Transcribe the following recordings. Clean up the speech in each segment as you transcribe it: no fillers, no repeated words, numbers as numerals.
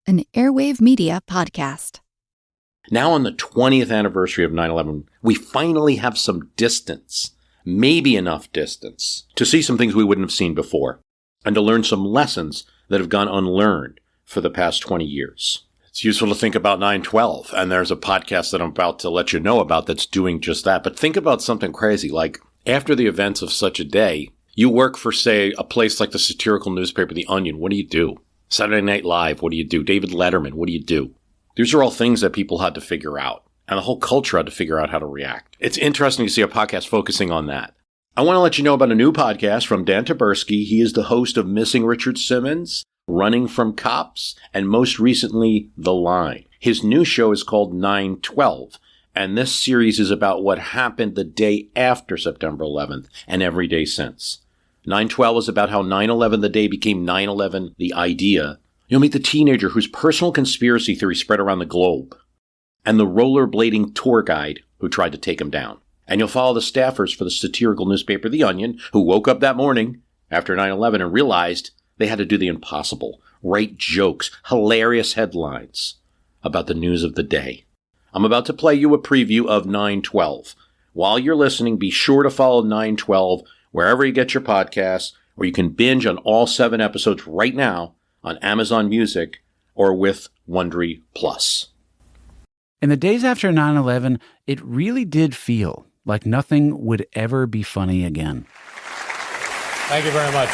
an Airwave Media podcast. Now on the 20th anniversary of 9/11, we finally have some distance, maybe enough distance, to see some things we wouldn't have seen before, and to learn some lessons that have gone unlearned for the past 20 years. It's useful to think about 9/12, and there's a podcast that I'm about to let you know about that's doing just that. But think about something crazy, like after the events of such a day, you work for, say, a place like the satirical newspaper The Onion. What do you do? Saturday Night Live, what do you do? David Letterman, what do you do? These are all things that people had to figure out, and the whole culture had to figure out how to react. It's interesting to see a podcast focusing on that. I want to let you know about a new podcast from Dan Taberski. He is the host of Missing Richard Simmons, Running from Cops, and most recently, The Line. His new show is called 9/12, and this series is about what happened the day after September 11th and every day since. 9/12 is about how 9/11 the day became 9/11 the idea. You'll meet the teenager whose personal conspiracy theory spread around the globe, and the rollerblading tour guide who tried to take him down. And you'll follow the staffers for the satirical newspaper The Onion, who woke up that morning after 9/11 and realized they had to do the impossible, write jokes, hilarious headlines about the news of the day. I'm about to play you a preview of 9/12. While you're listening, be sure to follow 9/12 wherever you get your podcasts, or you can binge on all 7 episodes right now on Amazon Music or with Wondery Plus. In the days after 9/11, it really did feel like nothing would ever be funny again. Thank you very much.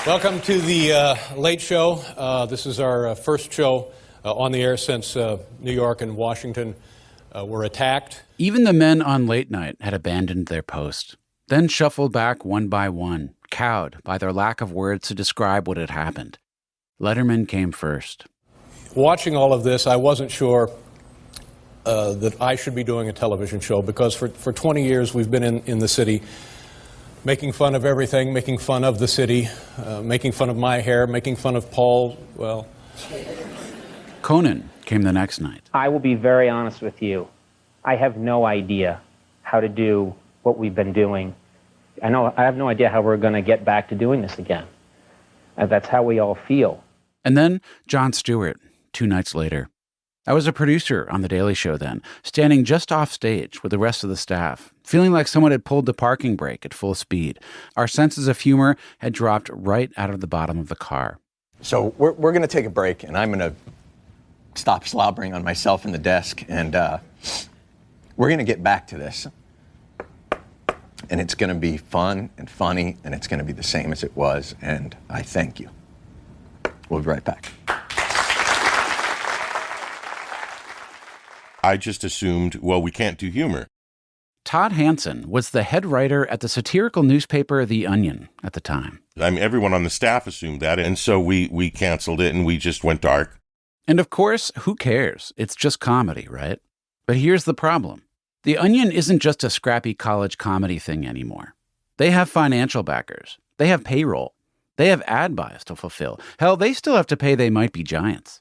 Welcome to the Late Show. This is our first show on the air since New York and Washington were attacked. Even the men on Late Night had abandoned their post, then shuffled back one by one, cowed by their lack of words to describe what had happened. Letterman came first. Watching all of this, I wasn't sure that I should be doing a television show, because for 20 years we've been in the city making fun of everything, making fun of the city, making fun of my hair, making fun of Paul, well. Conan came the next night. I will be very honest with you. I have no idea how to do what we've been doing. I have no idea how we're going to get back to doing this again. That's how we all feel. And then Jon Stewart, 2 nights later. I was a producer on The Daily Show then, standing just off stage with the rest of the staff, feeling like someone had pulled the parking brake at full speed. Our senses of humor had dropped right out of the bottom of the car. So we're going to take a break, and I'm going to stop slobbering on myself in the desk, and we're going to get back to this. And it's going to be fun and funny, and it's going to be the same as it was, and I thank you. We'll be right back. I just assumed, well, we can't do humor. Todd Hansen was the head writer at the satirical newspaper The Onion at the time. I mean, everyone on the staff assumed that, and so we canceled it, and we just went dark. And of course, who cares? It's just comedy, right? But here's the problem. The Onion isn't just a scrappy college comedy thing anymore. They have financial backers. They have payroll. They have ad buys to fulfill. Hell, they still have to pay They Might Be Giants.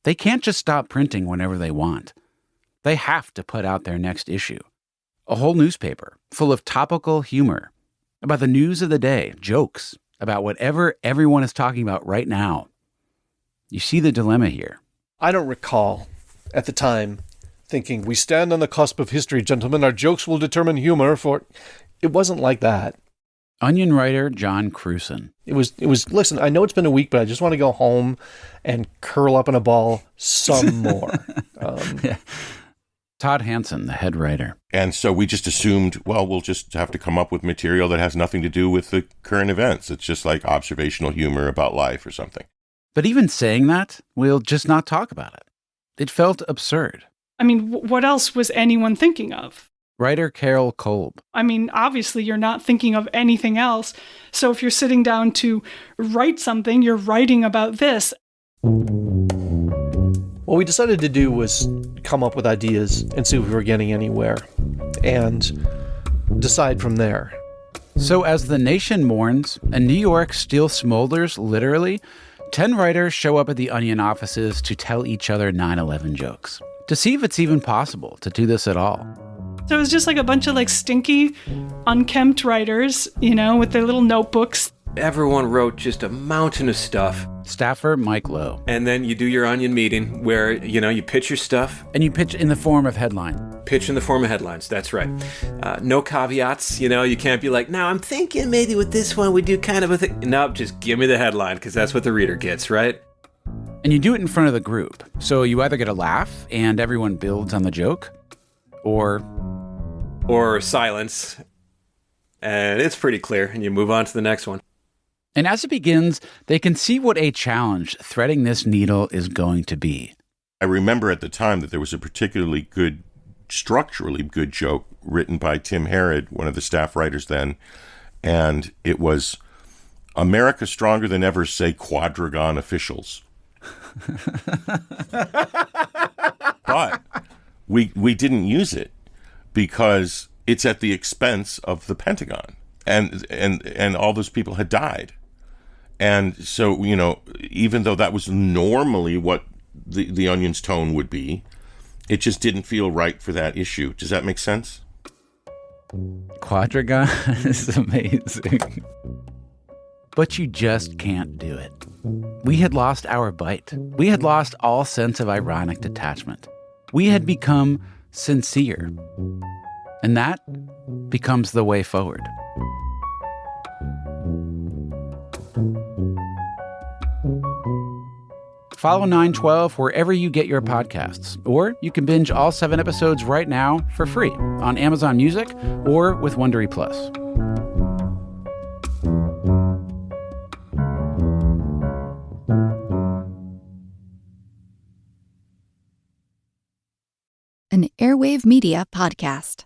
They can't just stop printing whenever they want. They have to put out their next issue. A whole newspaper full of topical humor about the news of the day, jokes about whatever everyone is talking about right now. You see the dilemma here. I don't recall, at the time, thinking, we stand on the cusp of history, gentlemen. Our jokes will determine humor, for it wasn't like that. Onion writer John Crewson. It was, listen, I know it's been a week, but I just want to go home and curl up in a ball some more. Yeah. Todd Hansen, the head writer. And so we just assumed, well, we'll just have to come up with material that has nothing to do with the current events. It's just like observational humor about life or something. But even saying that, we'll just not talk about it. It felt absurd. I mean, what else was anyone thinking of? Writer Carol Kolb. I mean, obviously you're not thinking of anything else. So if you're sitting down to write something, you're writing about this. What we decided to do was come up with ideas and see if we were getting anywhere, and decide from there. So as the nation mourns and New York still smolders, literally, 10 writers show up at the Onion offices to tell each other 9/11 jokes, to see if it's even possible to do this at all. So it was just like a bunch of like stinky, unkempt writers, you know, with their little notebooks. Everyone wrote just a mountain of stuff. Staffer Mike Lowe. And then you do your Onion meeting where, you pitch your stuff. And you pitch in the form of headline. Pitch in the form of headlines, that's right. No caveats, you can't be like, now I'm thinking maybe with this one we do kind of a thing. Nope, just give me the headline because that's what the reader gets, right? And you do it in front of the group. So you either get a laugh and everyone builds on the joke, or silence, and it's pretty clear, and you move on to the next one. And as it begins, they can see what a challenge threading this needle is going to be. I remember at the time that there was a particularly good, structurally good joke written by Tim Herod, one of the staff writers then, and it was, America stronger than ever, say Quadragon officials. But we didn't use it because it's at the expense of the Pentagon, and all those people had died. And so, even though that was normally what the Onion's tone would be, it just didn't feel right for that issue. Does that make sense? Quadragon is amazing. But you just can't do it. We had lost our bite. We had lost all sense of ironic detachment. We had become sincere. And that becomes the way forward. Follow 912 wherever you get your podcasts, or you can binge all 7 episodes right now for free on Amazon Music or with Wondery Plus. An Airwave Media Podcast.